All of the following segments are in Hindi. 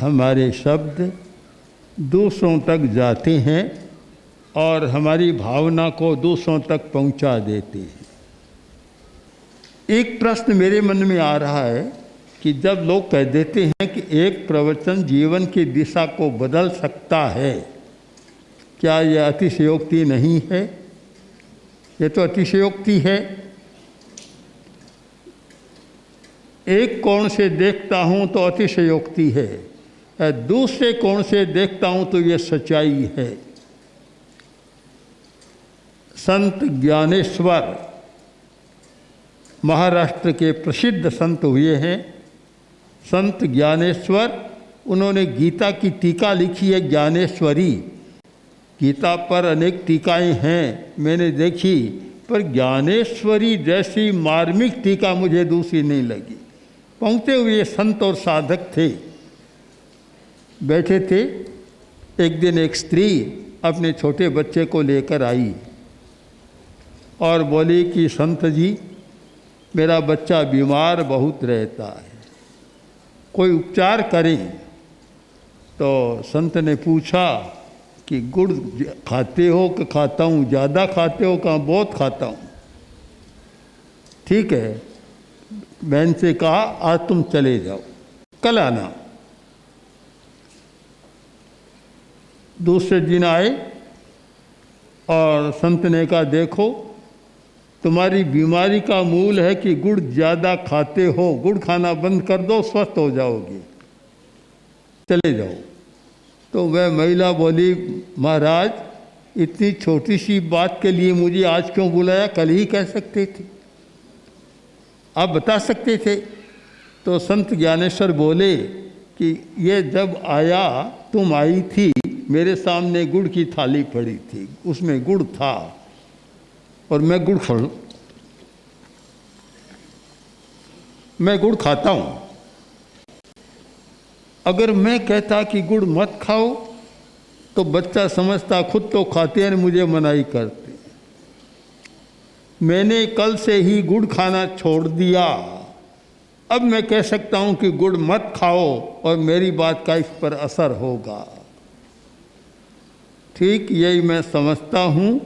हमारे शब्द दूसरों तक जाते हैं और हमारी भावना को दूसरों तक पहुंचा देते हैं। एक प्रश्न मेरे मन में आ रहा है कि जब लोग कह देते हैं कि एक प्रवचन जीवन की दिशा को बदल सकता है, क्या यह अतिशयोक्ति नहीं है? ये तो अतिशयोक्ति है। एक कोण से देखता हूँ तो अतिशयोक्ति है, दूसरे कोण से देखता हूँ तो यह सच्चाई है। संत ज्ञानेश्वर महाराष्ट्र के प्रसिद्ध संत हुए हैं। संत ज्ञानेश्वर, उन्होंने गीता की टीका लिखी है, ज्ञानेश्वरी। गीता पर अनेक टीकाएं हैं, मैंने देखी, पर ज्ञानेश्वरी जैसी मार्मिक टीका मुझे दूसरी नहीं लगी। पहुँचे हुए संत और साधक थे, बैठे थे। एक दिन एक स्त्री अपने छोटे बच्चे को लेकर आई और बोली कि संत जी, मेरा बच्चा बीमार बहुत रहता है, कोई उपचार करें। तो संत ने पूछा कि गुड़ खाते हो कि खाता हूँ, ज़्यादा खाते हो कहाँ बहुत खाता हूँ। ठीक है, बहन से कहा आज तुम चले जाओ, कल आना। दूसरे दिन आए और संत ने कहा देखो, तुम्हारी बीमारी का मूल है कि गुड़ ज़्यादा खाते हो, गुड़ खाना बंद कर दो, स्वस्थ हो जाओगे, चले जाओ। तो वह महिला बोली, महाराज इतनी छोटी सी बात के लिए मुझे आज क्यों बुलाया? कल ही कह सकते थे, आप बता सकते थे। तो संत ज्ञानेश्वर बोले कि ये जब आया, तुम आई थी, मेरे सामने गुड़ की थाली पड़ी थी, उसमें गुड़ था और मैं गुड़ खाता हूँ। अगर मैं कहता कि गुड़ मत खाओ तो बच्चा समझता खुद तो खाते हैं, मुझे मनाही करते। मैंने कल से ही गुड़ खाना छोड़ दिया, अब मैं कह सकता हूँ कि गुड़ मत खाओ और मेरी बात का इस पर असर होगा। ठीक यही मैं समझता हूँ।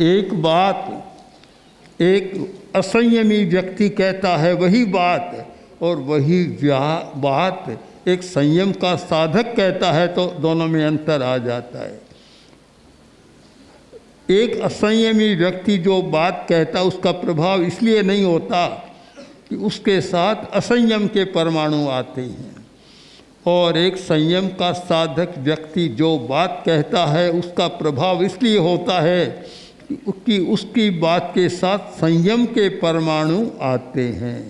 एक बात एक असंयमी व्यक्ति कहता है वही बात, और वही बात एक संयम का साधक कहता है, तो दोनों में अंतर आ जाता है। एक असंयमी व्यक्ति जो बात कहता, उसका प्रभाव इसलिए नहीं होता कि उसके साथ असंयम के परमाणु आते हैं, और एक संयम का साधक व्यक्ति जो बात कहता है उसका प्रभाव इसलिए होता है कि उसकी बात के साथ संयम के परमाणु आते हैं।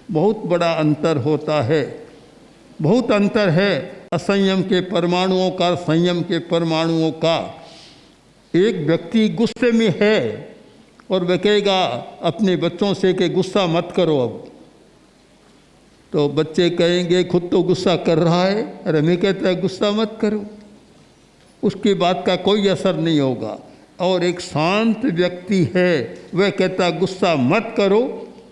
बहुत बड़ा अंतर होता है, बहुत अंतर है असंयम के परमाणुओं का, संयम के परमाणुओं का। एक व्यक्ति गुस्से में है और वह कहेगा अपने बच्चों से कि गुस्सा मत करो अब, तो बच्चे कहेंगे खुद तो गुस्सा कर रहा है, अरे मैं कहता है गुस्सा मत करो, उसकी बात का कोई असर नहीं होगा। और एक शांत व्यक्ति है, वह कहता गुस्सा मत करो,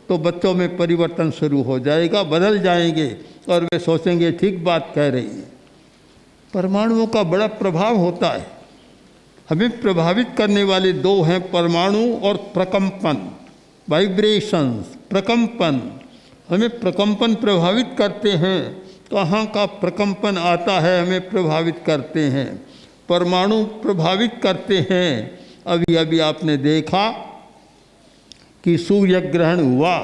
तो बच्चों में परिवर्तन शुरू हो जाएगा, बदल जाएंगे और वे सोचेंगे ठीक बात कह रही है। परमाणुओं का बड़ा प्रभाव होता है। हमें प्रभावित करने वाले दो हैं, परमाणु और प्रकंपन, वाइब्रेशंस, प्रकंपन। हमें प्रकंपन प्रभावित करते हैं, कहाँ का प्रकंपन आता है हमें प्रभावित करते हैं, परमाणु प्रभावित करते हैं। अभी अभी आपने देखा कि सूर्य ग्रहण हुआ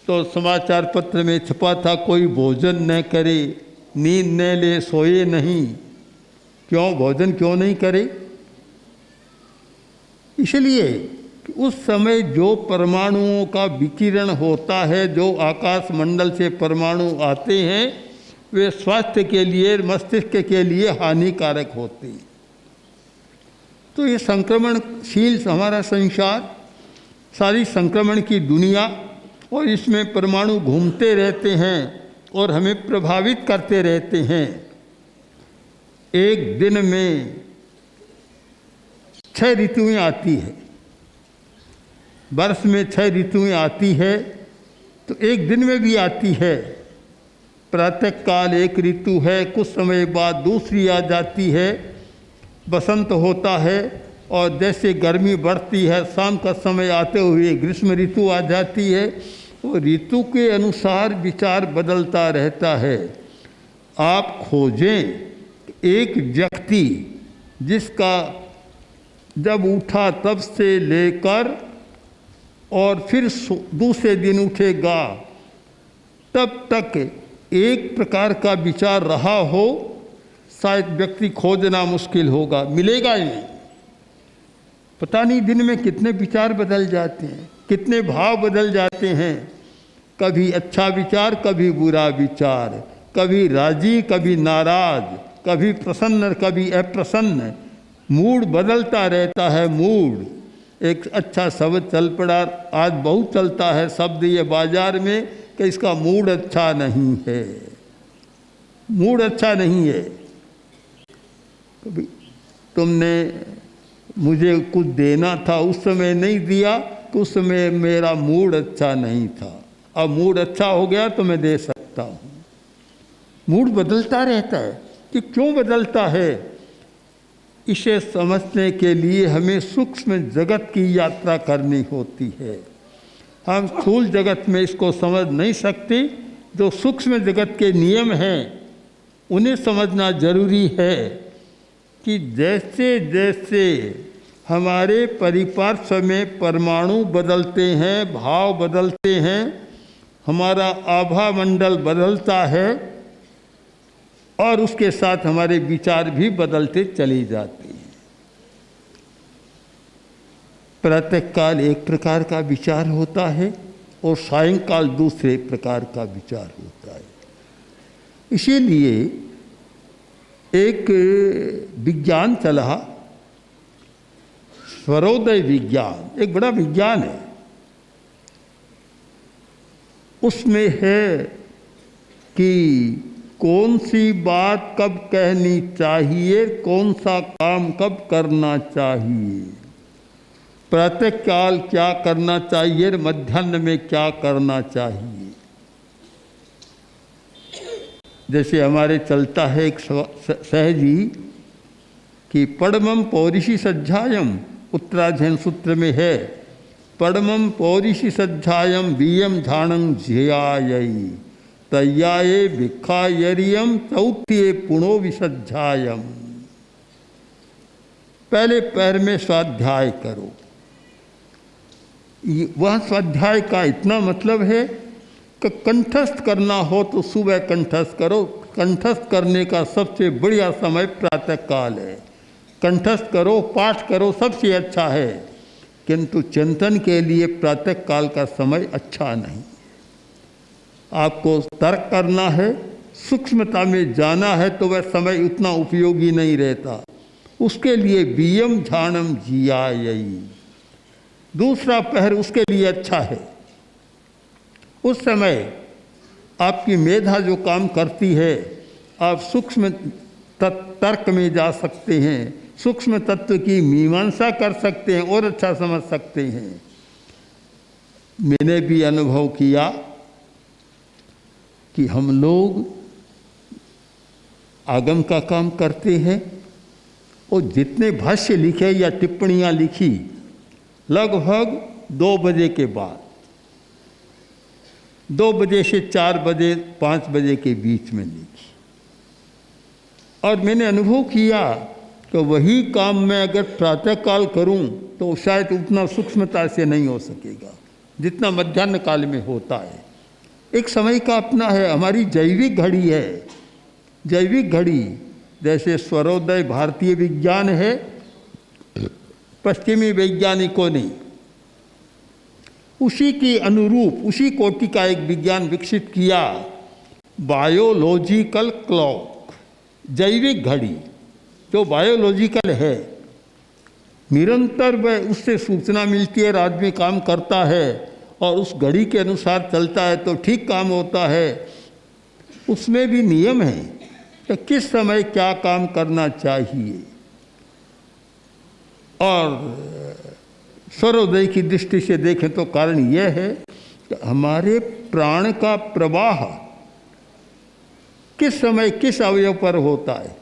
तो समाचार पत्र में छपा था कोई भोजन न करे, नींद न ले, सोए नहीं। क्यों भोजन क्यों नहीं करे? इसलिए कि उस समय जो परमाणुओं का विकिरण होता है, जो आकाश मंडल से परमाणु आते हैं, वे स्वास्थ्य के लिए, मस्तिष्क के लिए हानिकारक होते हैं। तो ये संक्रमणशील हमारा संसार, सारी संक्रमण की दुनिया, और इसमें परमाणु घूमते रहते हैं और हमें प्रभावित करते रहते हैं। एक दिन में 6 ऋतुएं आती है, वर्ष में 6 ऋतुएं आती है, तो एक दिन में भी आती है। प्रातःकाल एक ऋतु है, कुछ समय बाद दूसरी आ जाती है, बसंत होता है, और जैसे गर्मी बढ़ती है शाम का समय आते हुए ग्रीष्म ऋतु आ जाती है। वो ऋतु के अनुसार विचार बदलता रहता है। आप खोजें एक व्यक्ति जिसका जब उठा तब से लेकर और फिर दूसरे दिन उठेगा तब तक एक प्रकार का विचार रहा हो, शायद व्यक्ति खोजना मुश्किल होगा, मिलेगा ही नहीं। पता नहीं दिन में कितने विचार बदल जाते हैं, कितने भाव बदल जाते हैं। कभी अच्छा विचार, कभी बुरा विचार, कभी राजी, कभी नाराज, कभी प्रसन्न, कभी अप्रसन्न। मूड बदलता रहता है। मूड एक अच्छा शब्द चल पड़ा, आज बहुत चलता है शब्द ये बाजार में कि इसका मूड अच्छा नहीं है, मूड अच्छा नहीं है। कभी तुमने मुझे कुछ देना था, उस समय नहीं दिया, उस समय मेरा मूड अच्छा नहीं था, अब मूड अच्छा हो गया तो मैं दे सकता हूँ। मूड बदलता रहता है। कि क्यों बदलता है, इसे समझने के लिए हमें सूक्ष्म जगत की यात्रा करनी होती है। हम स्थूल जगत में इसको समझ नहीं सकते। जो सूक्ष्म जगत के नियम हैं उन्हें समझना जरूरी है कि जैसे जैसे हमारे परिपार्श्व में परमाणु बदलते हैं, भाव बदलते हैं, हमारा आभा मंडल बदलता है और उसके साथ हमारे विचार भी बदलते चले जाते हैं। प्रातःकाल एक प्रकार का विचार होता है और सायंकाल दूसरे प्रकार का विचार होता है। इसीलिए एक विज्ञान चला, स्वरोदय विज्ञान, एक बड़ा विज्ञान है। उसमें है कि कौन सी बात कब कहनी चाहिए, कौन सा काम कब करना चाहिए, प्रातःकाल क्या करना चाहिए, मध्याह्न में क्या करना चाहिए। जैसे हमारे चलता है एक सहजी कि पड़मम पौरिषि सज्जायम, उत्तराध्ययन सूत्र में है, पड़मम पौरिषि सज्जायम बीयम झाणं झ्यायई तय्याये भिक्षायरियम चौथ्ये पुणो विसज्जायम। पहले पैर में स्वाध्याय करो। वह स्वाध्याय का इतना मतलब है कि कंठस्थ करना हो तो सुबह कंठस्थ करो। कंठस्थ करने का सबसे बढ़िया समय प्रातःकाल है। कंठस्थ करो, पाठ करो, सबसे अच्छा है, किंतु चिंतन के लिए प्रातःकाल का समय अच्छा नहीं। आपको तर्क करना है, सूक्ष्मता में जाना है तो वह समय उतना उपयोगी नहीं रहता। उसके लिए बीयम झाणम जियायई, दूसरा पहर उसके लिए अच्छा है। उस समय आपकी मेधा जो काम करती है, आप सूक्ष्म तर्क में जा सकते हैं, सूक्ष्म तत्व की मीमांसा कर सकते हैं और अच्छा समझ सकते हैं। मैंने भी अनुभव किया कि हम लोग आगम का काम करते हैं और जितने भाष्य लिखे या टिप्पणियाँ लिखी लगभग 2 बजे के बाद, 2 बजे से 4 बजे 5 बजे के बीच में लिखी। और मैंने अनुभव किया कि वही काम मैं अगर प्रातःकाल करूं तो शायद उतना सूक्ष्मता से नहीं हो सकेगा जितना मध्याह्न काल में होता है। एक समय का अपना है, हमारी जैविक घड़ी है। जैविक घड़ी जैसे स्वरोदय भारतीय विज्ञान है, पश्चिमी वैज्ञानिकों ने उसी के अनुरूप उसी कोटि का एक विज्ञान विकसित किया, बायोलॉजिकल क्लॉक, जैविक घड़ी जो बायोलॉजिकल है। निरंतर वह उससे सूचना मिलती है, आदमी काम करता है और उस घड़ी के अनुसार चलता है तो ठीक काम होता है। उसमें भी नियम है कि किस समय क्या काम करना चाहिए। और सर्वोदय की दृष्टि से देखें तो कारण यह है कि हमारे प्राण का प्रवाह किस समय किस अवयव पर होता है।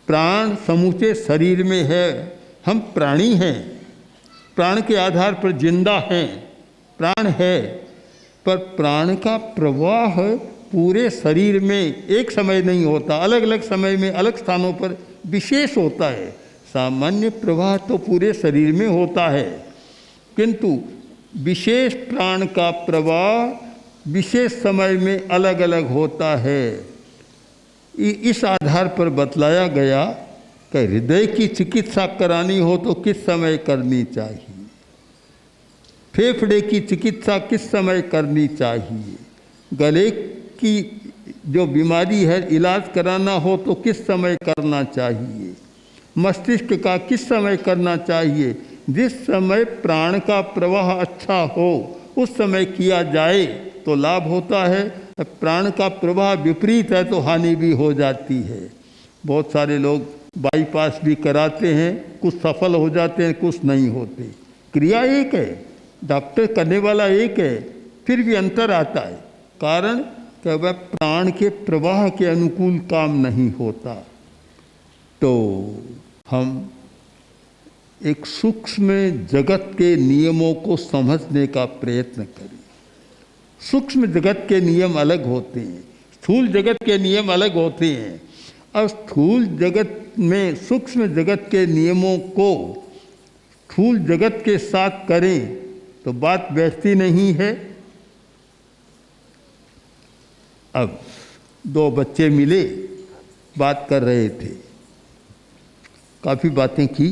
प्राण समूचे शरीर में है, हम प्राणी हैं, प्राण के आधार पर जिंदा हैं, प्राण है, पर प्राण का प्रवाह पूरे शरीर में एक समय नहीं होता, अलग अलग समय में अलग स्थानों पर विशेष होता है। सामान्य प्रवाह तो पूरे शरीर में होता है, किंतु विशेष प्राण का प्रवाह विशेष समय में अलग अलग होता है। इस आधार पर बतलाया गया कि हृदय की चिकित्सा करानी हो तो किस समय करनी चाहिए, फेफड़े की चिकित्सा किस समय करनी चाहिए, गले की जो बीमारी है इलाज कराना हो तो किस समय करना चाहिए, मस्तिष्क का किस समय करना चाहिए। जिस समय प्राण का प्रवाह अच्छा हो उस समय किया जाए तो लाभ होता है, प्राण का प्रवाह विपरीत है तो हानि भी हो जाती है। बहुत सारे लोग बाईपास भी कराते हैं, कुछ सफल हो जाते हैं, कुछ नहीं होते। क्रिया एक है, डॉक्टर करने वाला एक है, फिर भी अंतर आता है। कारण कि वह प्राण के प्रवाह के अनुकूल काम नहीं होता। तो हम एक सूक्ष्म जगत के नियमों को समझने का प्रयत्न करें। सूक्ष्म जगत के नियम अलग होते हैं, स्थूल जगत के नियम अलग होते हैं। अब स्थूल जगत में सूक्ष्म जगत के नियमों को स्थूल जगत के साथ करें तो बात बैठती नहीं है। अब दो बच्चे मिले, बात कर रहे थे, काफ़ी बातें की।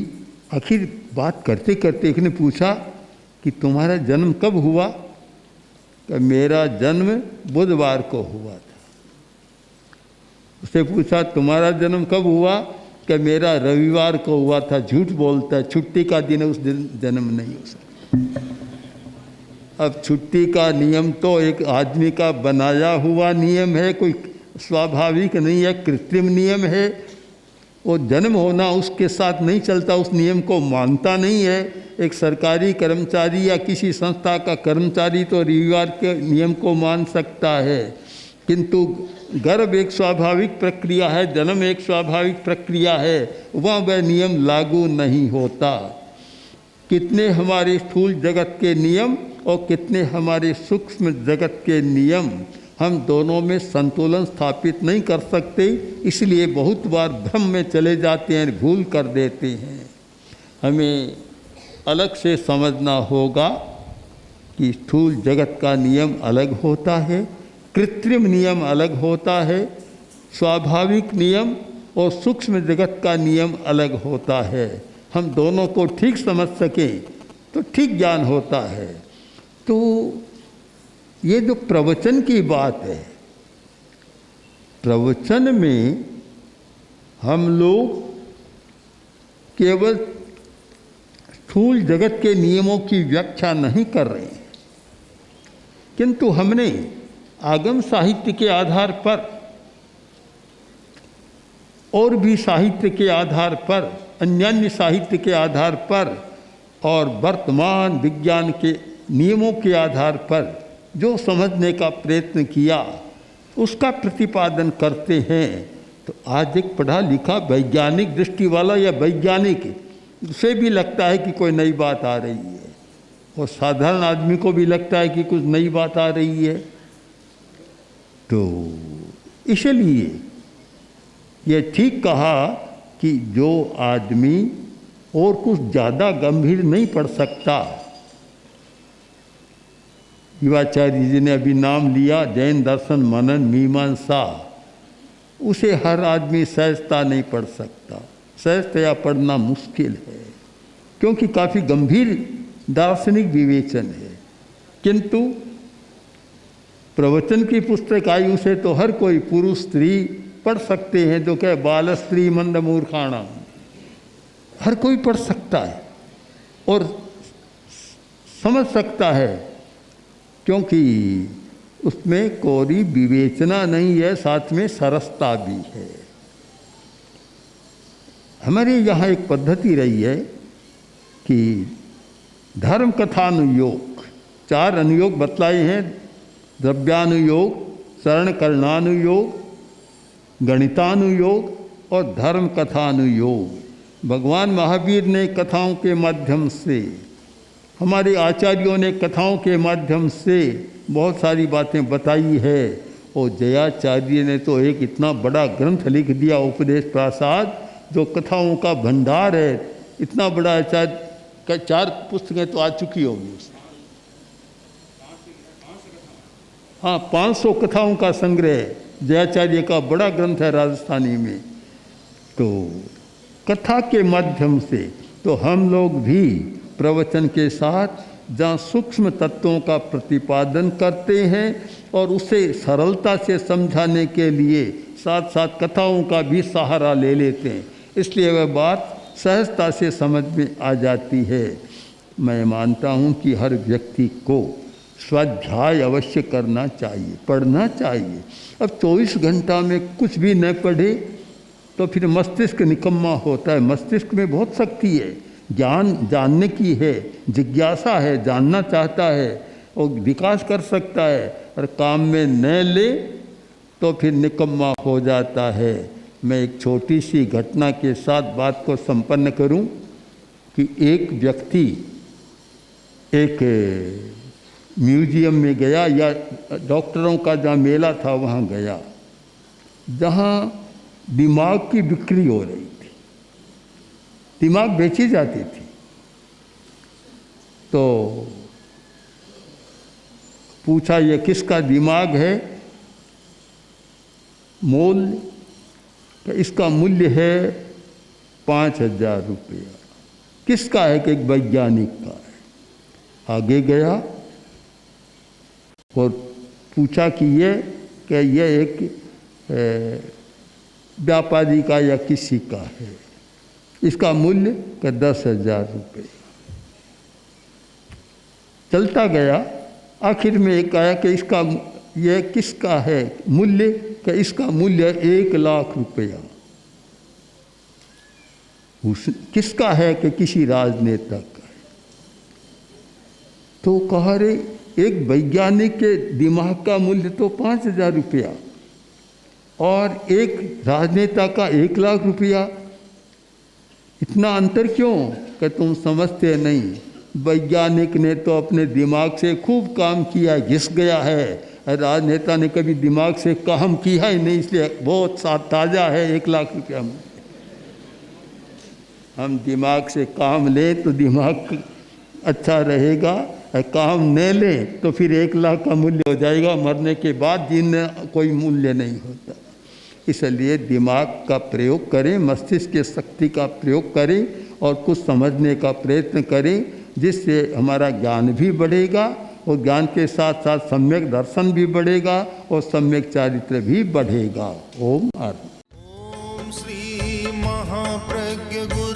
आखिर बात करते करते एक ने पूछा कि तुम्हारा जन्म कब हुआ? कि मेरा जन्म बुधवार को हुआ था। उससे पूछा तुम्हारा जन्म कब हुआ? कि मेरा रविवार को हुआ था। झूठ बोलता है, छुट्टी का दिन उस दिन जन्म नहीं हो सकता। अब छुट्टी का नियम तो एक आदमी का बनाया हुआ नियम है, कोई स्वाभाविक नहीं है, कृत्रिम नियम है। वो जन्म होना उसके साथ नहीं चलता, उस नियम को मानता नहीं है। एक सरकारी कर्मचारी या किसी संस्था का कर्मचारी तो रविवार के नियम को मान सकता है, किंतु गर्भ एक स्वाभाविक प्रक्रिया है, जन्म एक स्वाभाविक प्रक्रिया है, वहाँ वह नियम लागू नहीं होता। कितने हमारे स्थूल जगत के नियम और कितने हमारे सूक्ष्म जगत के नियम, हम दोनों में संतुलन स्थापित नहीं कर सकते, इसलिए बहुत बार भ्रम में चले जाते हैं, भूल कर देते हैं। हमें अलग से समझना होगा कि स्थूल जगत का नियम अलग होता है, कृत्रिम नियम अलग होता है, स्वाभाविक नियम और सूक्ष्म जगत का नियम अलग होता है। हम दोनों को ठीक समझ सकें तो ठीक ज्ञान होता है। तो ये जो प्रवचन की बात है, प्रवचन में हम लोग केवल स्थूल जगत के नियमों की व्याख्या नहीं कर रहे हैं, किंतु हमने आगम साहित्य के आधार पर और भी साहित्य के आधार पर, अन्यान्य साहित्य के आधार पर और वर्तमान विज्ञान के नियमों के आधार पर जो समझने का प्रयत्न किया उसका प्रतिपादन करते हैं। तो आज एक पढ़ा लिखा वैज्ञानिक दृष्टि वाला या वैज्ञानिक उसे भी लगता है कि कोई नई बात आ रही है, और साधारण आदमी को भी लगता है कि कुछ नई बात आ रही है। तो इसलिए ये ठीक कहा कि जो आदमी और कुछ ज़्यादा गंभीर नहीं पढ़ सकता, युवाचार्य जी ने अभी नाम लिया जैन दर्शन मनन मीमांसा, उसे हर आदमी सहजता नहीं पढ़ सकता। सहजतया पढ़ना मुश्किल है, क्योंकि काफ़ी गंभीर दार्शनिक विवेचन है। किंतु प्रवचन की पुस्तक आई, उसे तो हर कोई पुरुष स्त्री पढ़ सकते हैं। जो कहे बाल स्त्री मंद मूर्खाणा, हर कोई पढ़ सकता है और समझ सकता है, क्योंकि उसमें कोई विवेचना नहीं है, साथ में सरसता भी है। हमारे यहाँ एक पद्धति रही है कि धर्म कथानुयोग, 4 अनुयोग बतलाए हैं, द्रव्यानुयोग, शरण करणानुयोग, गणितानुयोग और धर्म कथानुयोग। भगवान महावीर ने कथाओं के माध्यम से, हमारे आचार्यों ने कथाओं के माध्यम से बहुत सारी बातें बताई है। और जयाचार्य ने तो एक इतना बड़ा ग्रंथ लिख दिया, उपदेश प्रासाद, जो कथाओं का भंडार है। इतना बड़ा आचार्य का 4 पुस्तकें तो आ चुकी होगी उसमें। हाँ, 500 कथाओं का संग्रह जयाचार्य का बड़ा ग्रंथ है राजस्थानी में। तो कथा के माध्यम से तो हम लोग भी प्रवचन के साथ जहाँ सूक्ष्म तत्वों का प्रतिपादन करते हैं और उसे सरलता से समझाने के लिए साथ साथ कथाओं का भी सहारा ले लेते हैं, इसलिए वह बात सहजता से समझ में आ जाती है। मैं मानता हूँ कि हर व्यक्ति को स्वाध्याय अवश्य करना चाहिए, पढ़ना चाहिए। अब 24 घंटा में कुछ भी न पढ़े तो फिर मस्तिष्क निकम्मा होता है। मस्तिष्क में बहुत शक्ति है, ज्ञान जानने की है, जिज्ञासा है, जानना चाहता है और विकास कर सकता है। और काम में न ले तो फिर निकम्मा हो जाता है। मैं एक छोटी सी घटना के साथ बात को संपन्न करूं कि एक व्यक्ति एक म्यूजियम में गया, या डॉक्टरों का जहाँ मेला था वहाँ गया, जहाँ दिमाग की बिक्री हो रही थी, दिमाग बेची जाती थी। तो पूछा ये किसका दिमाग है? मोल इसका मूल्य है 5,000 रुपया। किसका है? कि एक वैज्ञानिक का है। आगे गया और पूछा कि ये एक व्यापारी का या किसी का है। इसका मूल्य का 10,000 रुपये। चलता गया, आखिर में एक आया कि इसका ये किसका है मूल्य? कि इसका मूल्य 1,00,000 रुपया। किसका है? कि किसी राजनेता का है। तो कहा रे, एक वैज्ञानिक के दिमाग का मूल्य तो 5,000 रुपया और एक राजनेता का 1,00,000 रुपया, इतना अंतर क्यों? कि तुम समझते नहीं, वैज्ञानिक ने तो अपने दिमाग से खूब काम किया, घिस गया है। राजनेता ने कभी दिमाग से काम किया ही नहीं, इसलिए बहुत ताज़ा है 1,00,000 रुपया में। हम दिमाग से काम लें तो दिमाग अच्छा रहेगा, काम न लें तो फिर 1,00,000 का मूल्य हो जाएगा। मरने के बाद जीने कोई मूल्य नहीं होता। इसलिए दिमाग का प्रयोग करें, मस्तिष्क की शक्ति का प्रयोग करें और कुछ समझने का प्रयत्न करें, जिससे हमारा ज्ञान भी बढ़ेगा और ज्ञान के साथ साथ सम्यक दर्शन भी बढ़ेगा और सम्यक चारित्र भी बढ़ेगा। ओम आत्मा। ओम श्री महाप्रज्ञ गुरु